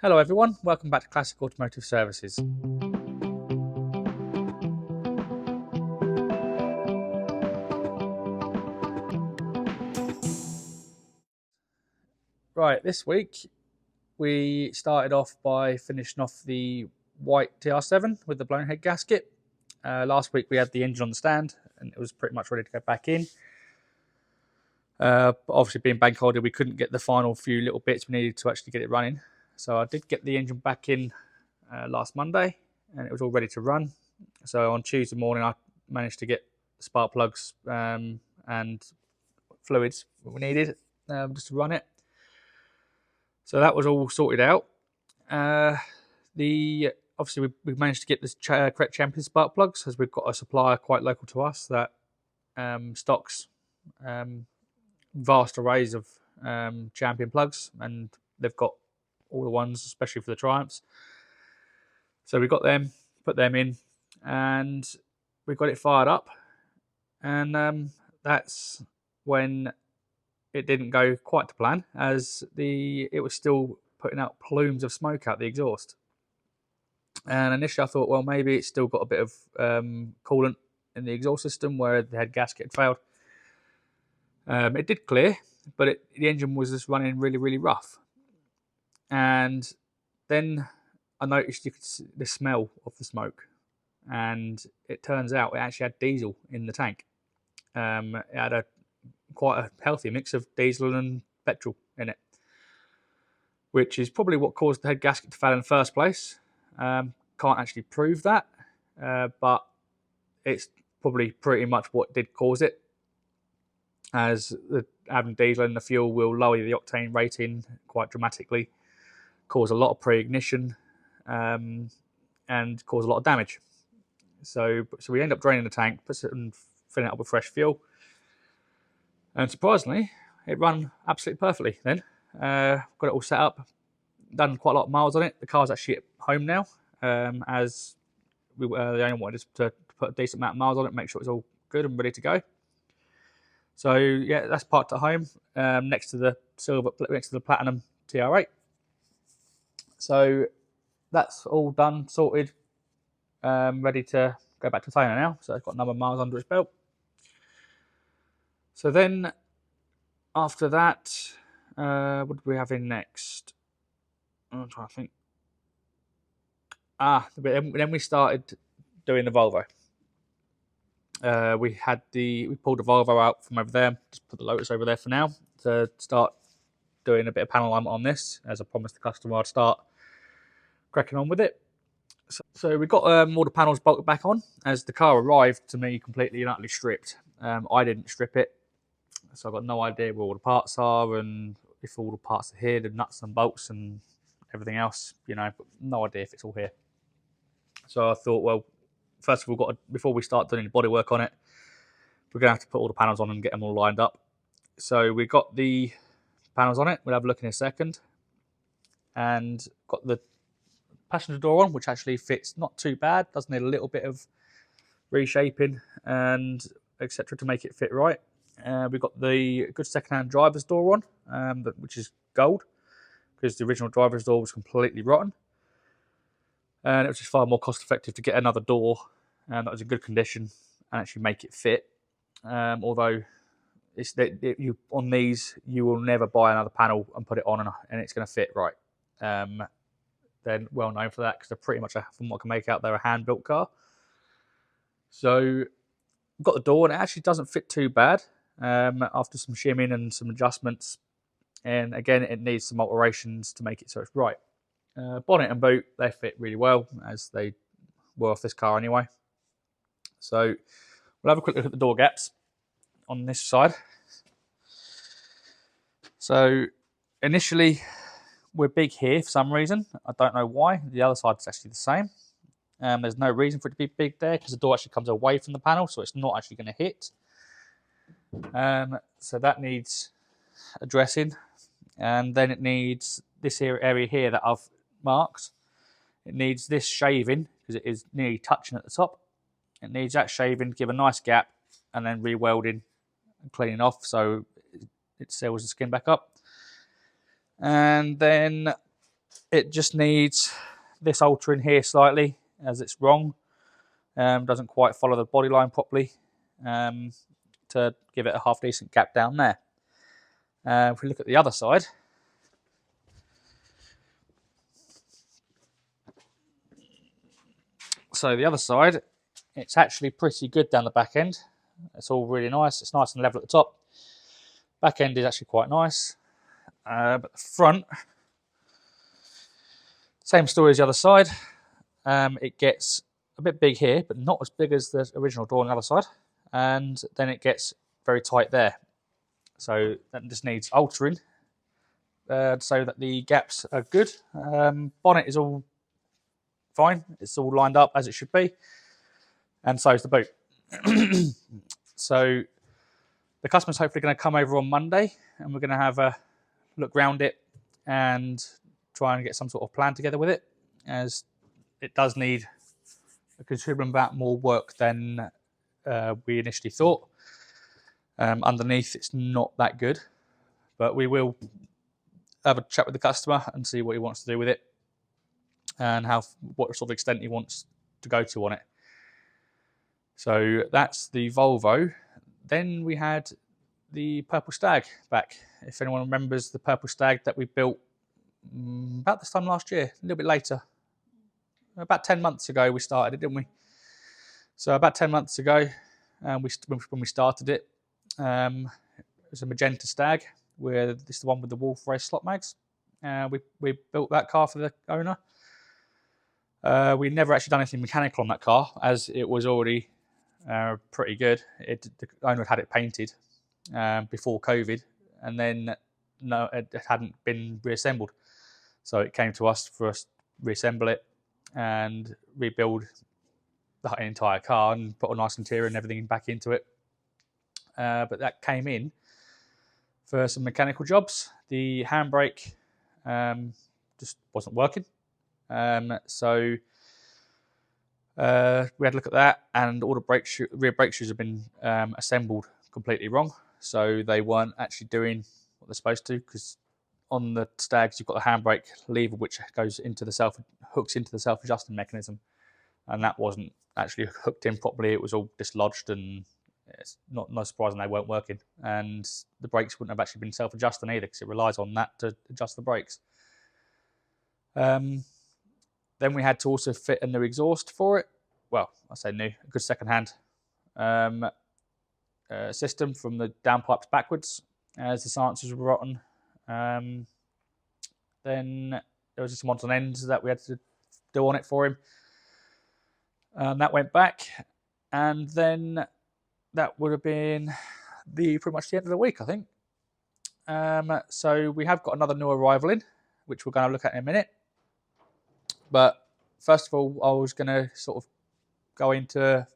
Hello everyone, welcome back to Classic Automotive Services. Right, this week we started off by finishing off the white TR7 with the blown head gasket. Last week we had the engine on the stand and it was pretty much ready to go back in. But obviously being bank holiday, we couldn't get the final few little bits we needed to actually get it running. So I did get the engine back in last Monday and it was all ready to run. So on Tuesday morning I managed to get spark plugs and fluids that we needed just to run it. So that was all sorted out. Obviously we managed to get this correct champion spark plugs, as we've got a supplier quite local to us that stocks vast arrays of champion plugs, and they've got all the ones, especially for the Triumphs. So we got them, put them in, and we got it fired up. And that's when it didn't go quite to plan, as it was still putting out plumes of smoke out the exhaust. And initially I thought, well, maybe it's still got a bit of coolant in the exhaust system where the head gasket had failed. It did clear, but the engine was just running really, really rough. And then I noticed you could see the smell of the smoke, and it turns out it actually had diesel in the tank. It had quite a healthy mix of diesel and petrol in it, which is probably what caused the head gasket to fail in the first place. Can't actually prove that, but it's probably pretty much what did cause it, as having diesel in the fuel will lower the octane rating quite dramatically, cause a lot of pre-ignition, and cause a lot of damage. So we end up draining the tank, and filling it up with fresh fuel. And surprisingly, it ran absolutely perfectly then. Got it all set up, done quite a lot of miles on it. The car's actually at home now, as they only wanted us to put a decent amount of miles on it, make sure it's all good and ready to go. So yeah, that's parked at home, next to the platinum TR8. So that's all done, sorted, ready to go back to Thailand now. So it's got a number of miles under its belt. So then, after that, what did we have in next? I'm trying to think. Then we started doing the Volvo. We pulled the Volvo out from over there. Just put the Lotus over there for now to start doing a bit of panel alignment on this, as I promised the customer I'd start cracking on with it. So we got all the panels bolted back on, as the car arrived to me completely and utterly stripped. I didn't strip it, so I've got no idea where all the parts are and if all the parts are here, the nuts and bolts and everything else, but no idea if it's all here. So I thought, well, first of all, before we start doing the bodywork on it, we're going to have to put all the panels on and get them all lined up. So we got the panels on it. We'll have a look in a second. And got the passenger door on, which actually fits not too bad. Does need a little bit of reshaping and etc. to make it fit right. We've got the good second-hand driver's door on, which is gold, because the original driver's door was completely rotten. And it was just far more cost-effective to get another door that was in good condition and actually make it fit. Although on these, you will never buy another panel and put it on and it's going to fit right. They're well known for that, because they're pretty much, from what I can make out, they're a hand-built car. So got the door, and it actually doesn't fit too bad after some shimming and some adjustments. And again, it needs some alterations to make it so it's right. Bonnet and boot, they fit really well, as they were off this car anyway. So we'll have a quick look at the door gaps on this side. So initially, we're big here for some reason. I don't know why. The other side is actually the same. There's no reason for it to be big there, because the door actually comes away from the panel, so it's not actually going to hit. So that needs addressing. And then it needs this area here that I've marked. It needs this shaving, because it is nearly touching at the top. It needs that shaving, give a nice gap, and then re-welding and cleaning off so it seals the skin back up. And then It just needs this altering here slightly, as it's wrong. Doesn't quite follow the body line properly, to give it a half decent gap down there. If we look at the other side, so the other side, it's actually pretty good down the back end. It's all really nice. It's nice and level at the top. Back end is actually quite nice, but the front, same story as the other side. It gets a bit big here, but not as big as the original door on the other side, and then it gets very tight there. So that just needs altering, so that the gaps are good. Bonnet is all fine. It's all lined up as it should be, and so is the boot. So the customer's hopefully going to come over on Monday, and we're going to have a look round it and try and get some sort of plan together with it, as it does need a considerable amount more work than we initially thought. Underneath, it's not that good, but we will have a chat with the customer and see what he wants to do with it, and what sort of extent he wants to go to on it. So that's the Volvo. Then we had the purple Stag back. If anyone remembers the purple Stag that we built about this time last year, a little bit later. About 10 months ago we started it, didn't we? So about 10 months ago, when we started it, it was a magenta Stag, where this is the one with the Wolf race slot mags. We built that car for the owner. We never actually done anything mechanical on that car, as it was already pretty good. The owner had it painted before COVID, and then it hadn't been reassembled. So it came to us for us to reassemble it and rebuild the entire car and put a nice interior and everything back into it. But that came in for some mechanical jobs. The handbrake just wasn't working. So we had a look at that, and all the rear brake shoes have been assembled completely wrong. So they weren't actually doing what they're supposed to, because on the Stags you've got the handbrake lever which hooks into the self-adjusting mechanism, and that wasn't actually hooked in properly. It was all dislodged, and it's not surprising they weren't working. And the brakes wouldn't have actually been self-adjusting either, because it relies on that to adjust the brakes. Then we had to also fit a new exhaust for it. Well, I say new, a good second-hand system from the downpipes backwards, as the silencers were rotten. Then there was just some odds and ends that we had to do on it for him. That went back, and then that would have been pretty much the end of the week, I think. So we have got another new arrival in, which we're going to look at in a minute. But first of all, I was going to sort of go into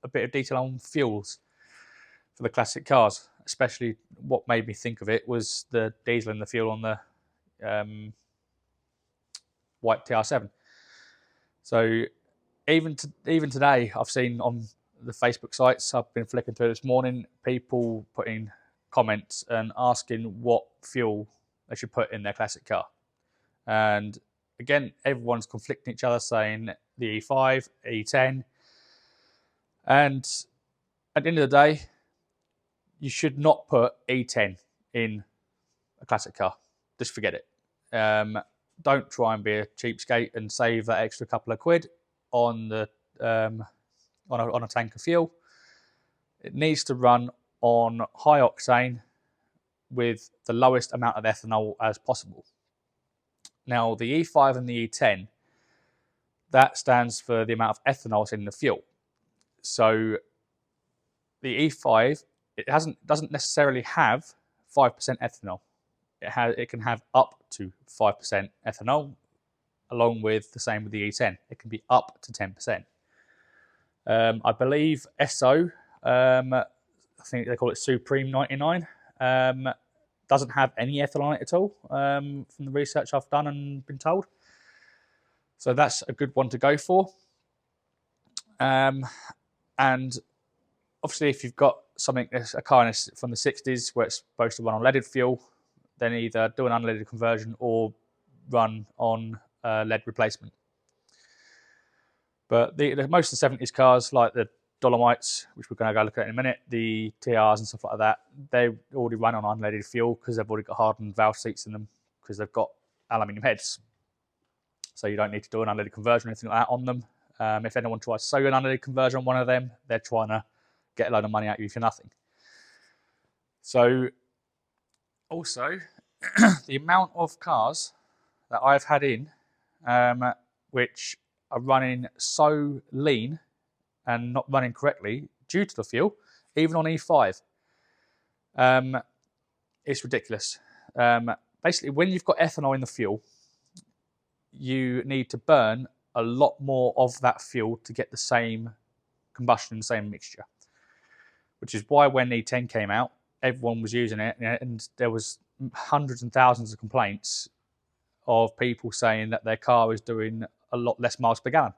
a bit of detail on fuels for the classic cars. Especially what made me think of it was the diesel and the fuel on the white TR7. So even today, I've seen on the Facebook sites, I've been flicking through this morning, people putting comments and asking what fuel they should put in their classic car. And again, everyone's conflicting each other, saying the E5, E10. And at the end of the day, you should not put E10 in a classic car. Just forget it. Don't try and be a cheapskate and save that extra couple of quid on the on a tank of fuel. It needs to run on high octane with the lowest amount of ethanol as possible. Now, the E5 and the E10, that stands for the amount of ethanol in the fuel. So the E5, it doesn't necessarily have 5% ethanol. It can have up to 5% ethanol, along with the same with the E10. It can be up to 10%. I believe Esso, I think they call it Supreme 99, doesn't have any ethanol in it at all, from the research I've done and been told. So that's a good one to go for. And obviously, if you've got a car from the 60s where it's supposed to run on leaded fuel, then either do an unleaded conversion or run on lead replacement. But most of the 70s cars, like the Dolomites, which we're going to go look at in a minute, the TRs and stuff like that, they already run on unleaded fuel because they've already got hardened valve seats in them because they've got aluminium heads. So you don't need to do an unleaded conversion or anything like that on them. If anyone tries to sell you an unleaded conversion on one of them, they're trying to get a load of money out of you for nothing. So also, the amount of cars that I've had in which are running so lean and not running correctly due to the fuel, even on E5, it's ridiculous. Basically, when you've got ethanol in the fuel, you need to burn a lot more of that fuel to get the same combustion, same mixture. Which is why when E10 came out, everyone was using it, and there was hundreds and thousands of complaints of people saying that their car is doing a lot less miles per gallon.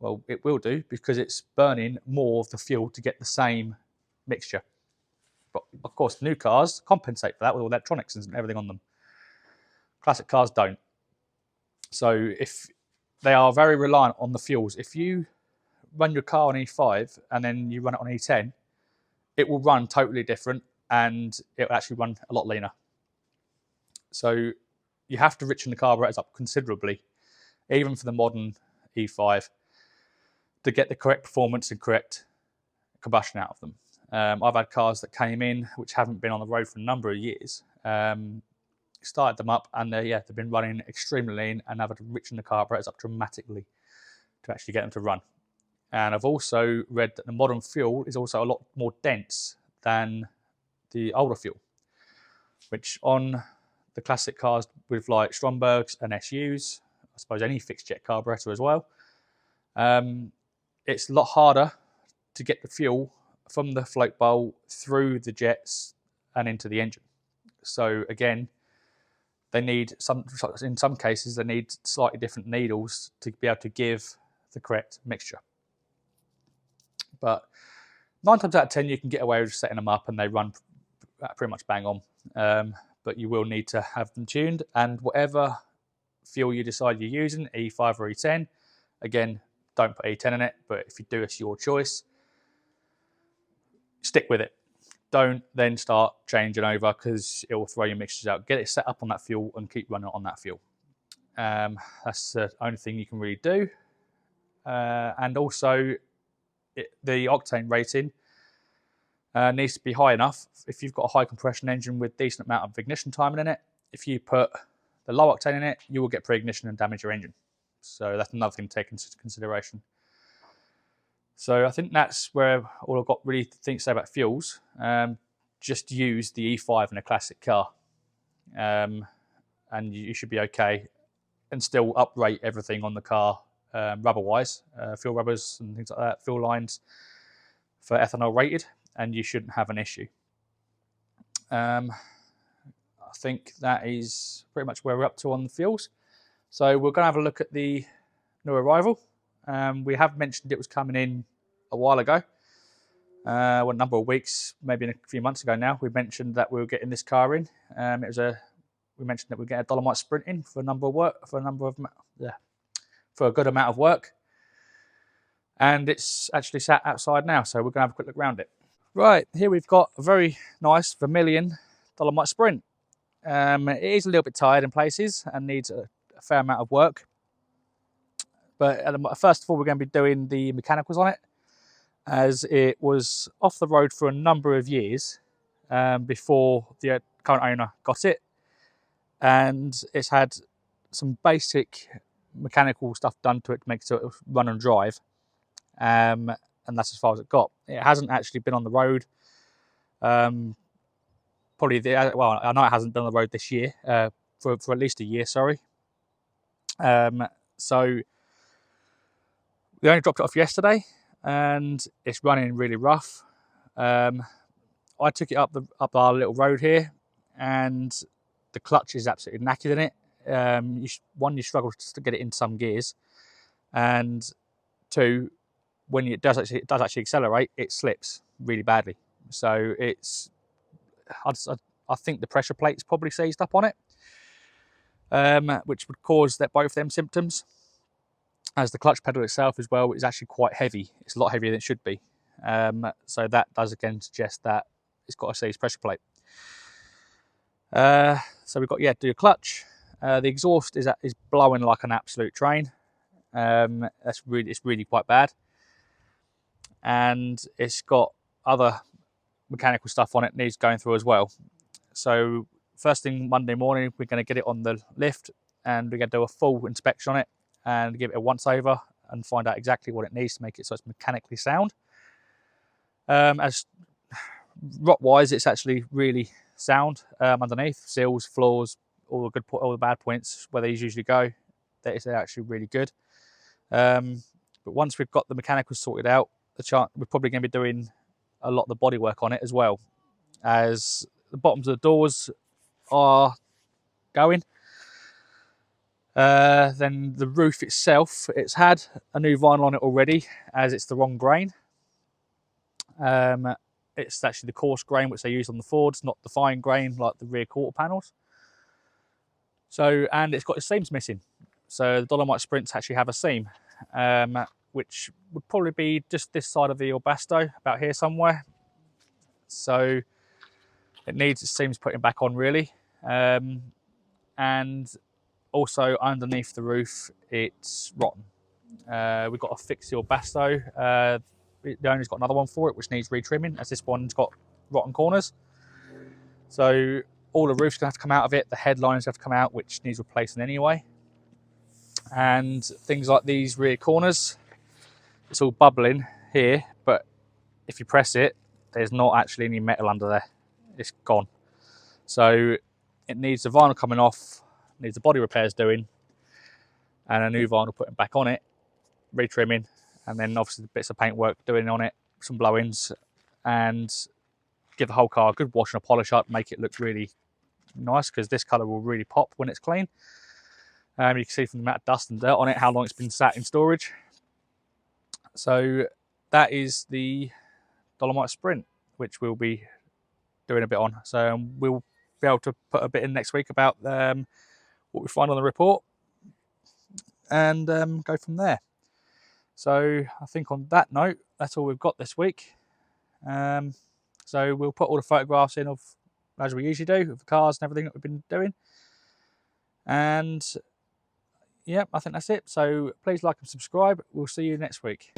Well, it will do because it's burning more of the fuel to get the same mixture. But of course, new cars compensate for that with all electronics and everything on them. Classic cars don't. So if they are very reliant on the fuels, if you run your car on E5 and then you run it on E10, it will run totally different and it will actually run a lot leaner. So you have to richen the carburetors up considerably, even for the modern E5, to get the correct performance and correct combustion out of them. I've had cars that came in which haven't been on the road for a number of years. Started them up and they've been running extremely lean, and I've had to richen the carburetors up dramatically to actually get them to run. And I've also read that the modern fuel is also a lot more dense than the older fuel, which on the classic cars with like Strombergs and SUs, I suppose any fixed jet carburetor as well, it's a lot harder to get the fuel from the float bowl through the jets and into the engine. So again, they need in some cases, they need slightly different needles to be able to give the correct mixture. But 9 times out of 10, you can get away with setting them up and they run pretty much bang on. But you will need to have them tuned, and whatever fuel you decide you're using, E5 or E10, again, don't put E10 in it, but if you do, it's your choice. Stick with it. Don't then start changing over because it will throw your mixtures out. Get it set up on that fuel and keep running on that fuel. That's the only thing you can really do. And also, the octane rating needs to be high enough. If you've got a high compression engine with decent amount of ignition timing in it, if you put the low octane in it, you will get pre-ignition and damage your engine. So that's another thing to take into consideration. So I think that's where all I've got really to say about fuels. Just use the E5 in a classic car, and you should be okay, and still uprate everything on the car rubber-wise, fuel rubbers and things like that, fuel lines for ethanol rated, and you shouldn't have an issue. I think that is pretty much where we're up to on the fuels. So we're going to have a look at the new arrival. We have mentioned it was coming in a while ago, a number of weeks, maybe a few months ago now. We mentioned that we were getting this car in. We mentioned that we're getting a Dolomite Sprint in for a good amount of work, and it's actually sat outside now. So we're going to have a quick look around it. Right, here we've got a very nice vermilion Dolomite Sprint. It is a little bit tired in places and needs a fair amount of work. But first of all, we're going to be doing the mechanicals on it, as it was off the road for a number of years before the current owner got it. And it's had some basic mechanical stuff done to it to make it run and drive. And that's as far as it got. It hasn't actually been on the road. I know it hasn't been on the road this year, for at least a year, sorry. So we only dropped it off yesterday, and it's running really rough. I took it up our little road here, and the clutch is absolutely knackered in it. You struggle to get it in some gears, and two, when it does actually accelerate, it slips really badly. So I think the pressure plate's probably seized up on it. which would cause both them symptoms. As the clutch pedal itself as well is actually quite heavy. It's a lot heavier than it should be. So that does again suggest that it's got a seized pressure plate. So we've got, to do a clutch. The exhaust is blowing like an absolute train. It's really quite bad. And it's got other mechanical stuff on it needs going through as well. So first thing Monday morning, we're going to get it on the lift and we're going to do a full inspection on it and give it a once over and find out exactly what it needs to make it so it's mechanically sound. As rot wise, it's actually really sound underneath. Seals, floors, all the bad points where these usually go, that is actually really good. But once we've got the mechanicals sorted out, we're probably going to be doing a lot of the bodywork on it as well, as the bottoms of the doors are going. Then the roof itself, it's had a new vinyl on it already, as it's the wrong grain. It's actually the coarse grain which they use on the Fords, not the fine grain like the rear quarter panels. So, and it's got its seams missing. So the Dolomite Sprints actually have a seam, which would probably be just this side of the Orbasto, about here somewhere. So it needs its seams putting back on really. And also underneath the roof, it's rotten. We've got to fix the Orbasto. The owner's got another one for it, which needs retrimming, as this one's got rotten corners. So all the roof's going to have to come out of it. The headlines have to come out, which needs replacing anyway. And things like these rear corners, it's all bubbling here, but if you press it, there's not actually any metal under there. It's gone. So it needs the vinyl coming off, needs the body repairs doing, and a new vinyl putting back on it, retrimming, and then obviously the bits of paintwork doing on it, some blow-ins, and give the whole car a good wash and a polish up, make it look really nice, because this colour will really pop when it's clean. You can see from the amount of dust and dirt on it how long it's been sat in storage. So that is the Dolomite Sprint, which we'll be doing a bit on. So we'll be able to put a bit in next week about what we find on the report and go from there. So I think on that note, that's all we've got this week. So we'll put all the photographs in of, as we usually do, of the cars and everything that we've been doing. And yeah, I think that's it. So please like and subscribe. We'll see you next week.